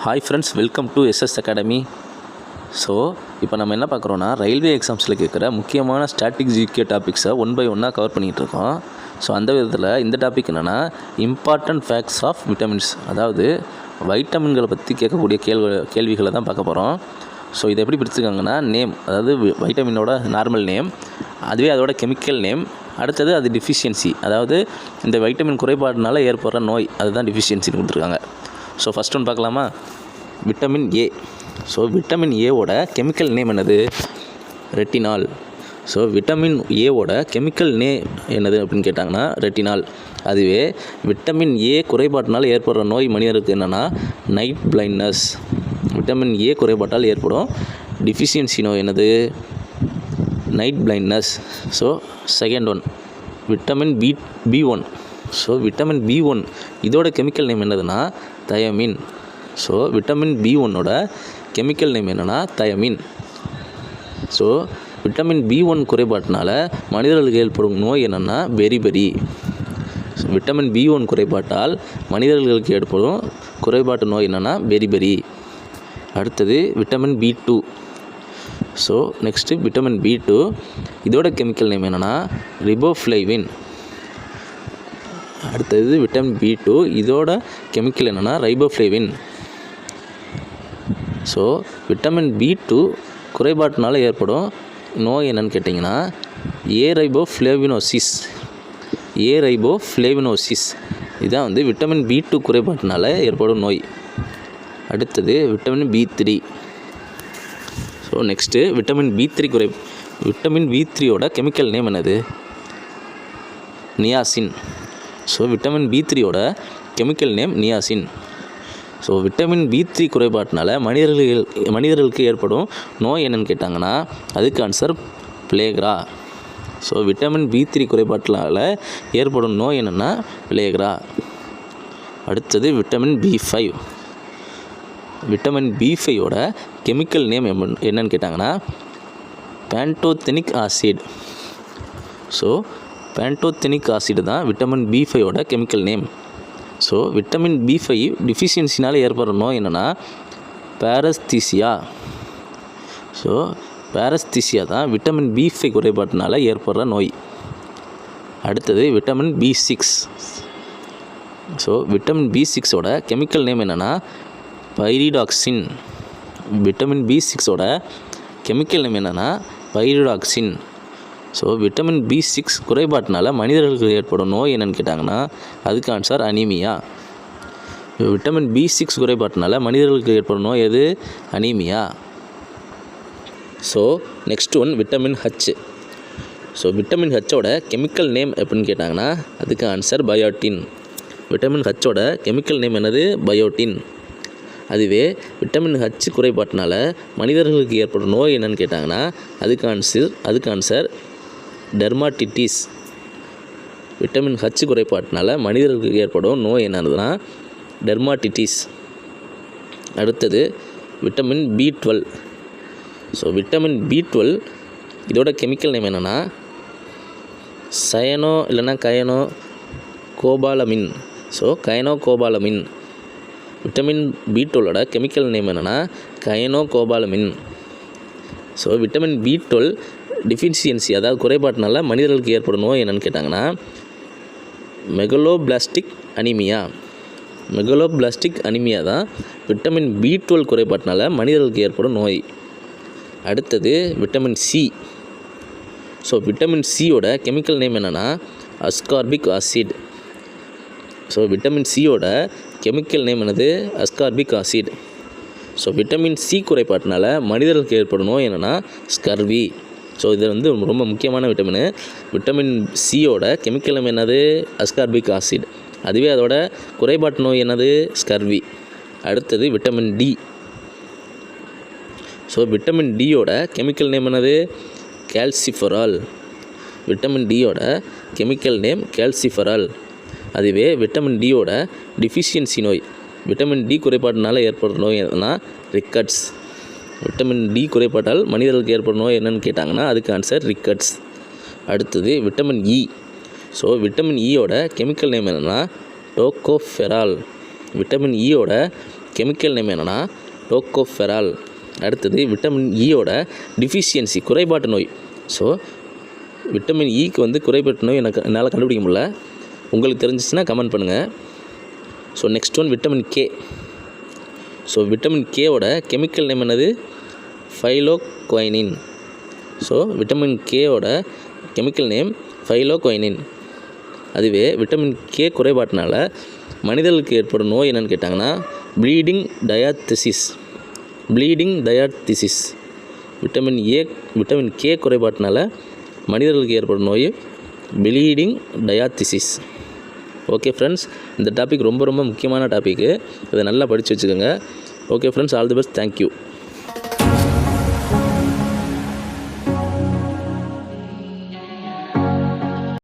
Hi friends, welcome to SS academy. So இப்போ நம்ம என்ன பார்க்குறோன்னா, ரயில்வே எக்ஸாம்ஸில் கேட்குற முக்கியமான ஸ்டாட்டிக் ஜிகே டாபிக்ஸை ஒன் பை ஒன்னாக கவர் பண்ணிகிட்ருக்கோம். ஸோ அந்த விதத்தில் இந்த டாபிக் என்னென்னா, இம்பார்ட்டன்ட் ஃபேக்ட்ஸ் ஆஃப் விட்டமின்ஸ், அதாவது வைட்டமின்களை பற்றி கேட்கக்கூடிய கேள்விகளை தான் பார்க்க போகிறோம். ஸோ இதை எப்படி பிரிச்சுருக்காங்கன்னா, நேம், அதாவது வைட்டமினோட நார்மல் நேம், அதுவே அதோட கெமிக்கல் நேம், அடுத்தது அது டிஃபிஷியன்சி, அதாவது இந்த வைட்டமின் குறைபாடுனால ஏற்படுற நோய், அதுதான் டிஃபிஷியன்சின்னு கொடுத்துருக்காங்க. ஸோ ஃபஸ்ட் ஒன்று பார்க்கலாமா, விட்டமின் ஏ. ஸோ விட்டமின் ஏவோட கெமிக்கல் நேம் என்னது? ரெட்டினால். ஸோ விட்டமின் ஏவோட கெமிக்கல் நேம் என்னது அப்படின்னு கேட்டாங்கன்னா ரெட்டினால். அதுவே விட்டமின் ஏ குறைபாட்டினால் ஏற்படுற நோய் மனிதருக்கு என்னென்னா நைட் பிளைண்ட்னஸ். விட்டமின் ஏ குறைபாட்டால் ஏற்படும் டிஃபிஷியன்சி நோய் என்னது? Night blindness. So second one, vitamin B one. So vitamin B one இதோட கெமிக்கல் நேம் என்னதுன்னா தயமின். ஸோ விட்டமின் பி1ஓட கெமிக்கல் நேம் என்னென்னா தயமின். ஸோ விட்டமின் பி1 குறைபாட்டினால மனிதர்களுக்கு ஏற்படும் நோய் என்னென்னா பெரிபெரி. விட்டமின் பி1 குறைபாட்டால் மனிதர்களுக்கு ஏற்படும் குறைபாட்டு நோய் என்னென்னா பெரிபெரி. அடுத்தது விட்டமின் பி2. ஸோ நெக்ஸ்ட்டு விட்டமின் பி2 இதோட கெமிக்கல் நேம் என்னென்னா ரிபோஃப்ளேவின். அடுத்தது விட்டமின் பி2 இதோட கெமிக்கல் என்னென்னா ரைபோஃப்ளேவின். ஸோ விட்டமின் பி2 குறைபாட்டினால ஏற்படும் நோய் என்னன்னு கேட்டிங்கன்னா ஏரைபோஃப்ளேவினோசிஸ். ஏரைபோஃப்ளேவினோசிஸ் இதுதான் வந்து விட்டமின் பி2 குறைபாட்டினால ஏற்படும் நோய். அடுத்தது விட்டமின் பி3. ஸோ நெக்ஸ்ட்டு விட்டமின் பி3யோட கெமிக்கல் நேம் என்னது? நியாசின். ஸோ விட்டமின் பி3யோட chemical name niacin. So vitamin பி3 குறைபாட்டினால மனிதர்களுக்கு ஏற்படும் நோய் என்னன்னு கேட்டாங்கன்னா அதுக்கு ஆன்சர் பிளேக்ரா. ஸோ விட்டமின் பி3 குறைபாட்டினால ஏற்படும் நோய் என்னென்னா பிளேக்ரா. அடுத்தது விட்டமின் பி5. விட்டமின் பி5யோட கெமிக்கல் நேம் என்னன்னு கேட்டாங்கன்னா pantothenic acid. So pantothenic acid தான் விட்டமின் பி5யோட chemical name. So vitamin B five டிஃபிஷியன்சினால் ஏற்படுற நோய் என்னென்னா பேரஸ்தீசியா. ஸோ பேரஸ்தீசியா தான் விட்டமின் பி5 குறைபாட்டினால ஏற்படுற நோய். அடுத்தது விட்டமின் பி6. ஸோ விட்டமின் பி6ஓட கெமிக்கல் நேம் என்னென்னா பைரிடாக்சின். விட்டமின் பி6ஓட கெமிக்கல் நேம் என்னென்னா பைரிடாக்சின். ஸோ விட்டமின் பி6 குறைபாட்டினால மனிதர்களுக்கு ஏற்படும் நோய் என்னென்னு கேட்டாங்கன்னா அதுக்கு ஆன்சர் அனீமியா. விட்டமின் பி6 குறைபாட்டினால மனிதர்களுக்கு ஏற்படும் நோய் எது? Anaemia. So next one vitamin H. So vitamin ஹச்சோட கெமிக்கல் நேம் எப்படின்னு கேட்டாங்கன்னா அதுக்கு ஆன்சர் பயோட்டின். விட்டமின் ஹச்சோட கெமிக்கல் நேம் என்னது? பயோட்டின். அதுவே விட்டமின் ஹச் குறைபாட்டினால மனிதர்களுக்கு ஏற்படும் நோய் என்னென்னு கேட்டாங்கன்னா அதுக்கு ஆன்சர் டெர்மாட்டிட்டிஸ். விட்டமின் ஹச் குறைபாட்டினால மனிதர்களுக்கு ஏற்படும் நோய் என்னதுன்னா டெர்மாட்டிட்டிஸ். அடுத்தது விட்டமின் பி12. ஸோ விட்டமின் பி12 இதோட கெமிக்கல் நேம் என்னென்னா சயனோ இல்லைன்னா cyanocobalamin. So cyanocobalamin. Vitamin பி12ஓட கெமிக்கல் நேம் என்னென்னா கயனோ கோபாலமின். ஸோ விட்டமின் பி12 டிஃபிஷியன்சி, அதாவது குறைபாட்டினால மனிதர்களுக்கு ஏற்படும் நோய் என்னென்னு கேட்டாங்கன்னா மெகலோபிளாஸ்டிக் அனீமியா. மெகலோபிளாஸ்டிக் அனீமியா தான் விட்டமின் பி12 குறைபாட்டினால மனிதர்களுக்கு ஏற்படும் நோய். அடுத்தது விட்டமின் சி. ஸோ விட்டமின் சியோட கெமிக்கல் நேம் என்னென்னா அஸ்கார்பிக் ஆசிட். ஸோ விட்டமின் சியோட கெமிக்கல் நேம் என்னது? Ascorbic acid. So vitamin C குறைபாட்டினால மனிதர்களுக்கு ஏற்படும் நோய் என்னென்னா ஸ்கர்வி. ஸோ இது வந்து ரொம்ப முக்கியமான விட்டமின். விட்டமின் சியோட கெமிக்கல் நேம் என்னது? Ascorbic acid. அதுவே அதோட குறைபாட்டு நோய் என்னது? ஸ்கர்வி. அடுத்தது விட்டமின் டி. ஸோ விட்டமின் டியோட கெமிக்கல் நேம் என்னது? கால்சிஃபெரால். விட்டமின் டியோட கெமிக்கல் நேம் கால்சிஃபெரால். அதுவே விட்டமின் டியோட டிஃபிஷியன்சி நோய், விட்டமின் டி குறைபாட்டினால ஏற்படுற நோய் என்னன்னா ரிக்கட்ஸ். விட்டமின் டி குறைபாட்டால் மனிதர்களுக்கு ஏற்படும் நோய் என்னென்னு கேட்டாங்கன்னா அதுக்கு ஆன்சர் ரிக்கட்ஸ். அடுத்தது விட்டமின் இ. ஸோ விட்டமின் ஈயோட கெமிக்கல் நேம் என்னென்னா டோகோஃபெரால். விட்டமின் ஈயோட கெமிக்கல் நேம் என்னென்னா டோகோஃபெரால். அடுத்தது விட்டமின் ஈயோட டிஃபிஷியன்சி குறைபாட்டு நோய். ஸோ விட்டமின் ஈக்கு வந்து குறைபாட்டு நோய் என்னால் கண்டுபிடிக்க முடியல. உங்களுக்கு தெரிஞ்சிச்சுன்னா கமெண்ட் பண்ணுங்கள். So next one vitamin K. So vitamin கேவோட கெமிக்கல் நேம் என்னது? ஃபைலோகுவைனின். ஸோ விட்டமின் கேவோட கெமிக்கல் நேம் ஃபைலோகுவைனின். அதுவே விட்டமின் கே குறைபாட்டினால மனிதர்களுக்கு ஏற்படும் நோய் என்னென்னு கேட்டாங்கன்னா ப்ளீடிங் டயாத்திசிஸ். விட்டமின் கே குறைபாட்டினால மனிதர்களுக்கு ஏற்படும் நோய் ப்ளீடிங் டயாத்திசிஸ். ஓகே ஃப்ரெண்ட்ஸ், இந்த டாபிக் ரொம்ப ரொம்ப முக்கியமான டாப்பிக்கு. இதை நல்லா படித்து வச்சுக்கோங்க. Okay friends, all the best. Thank you.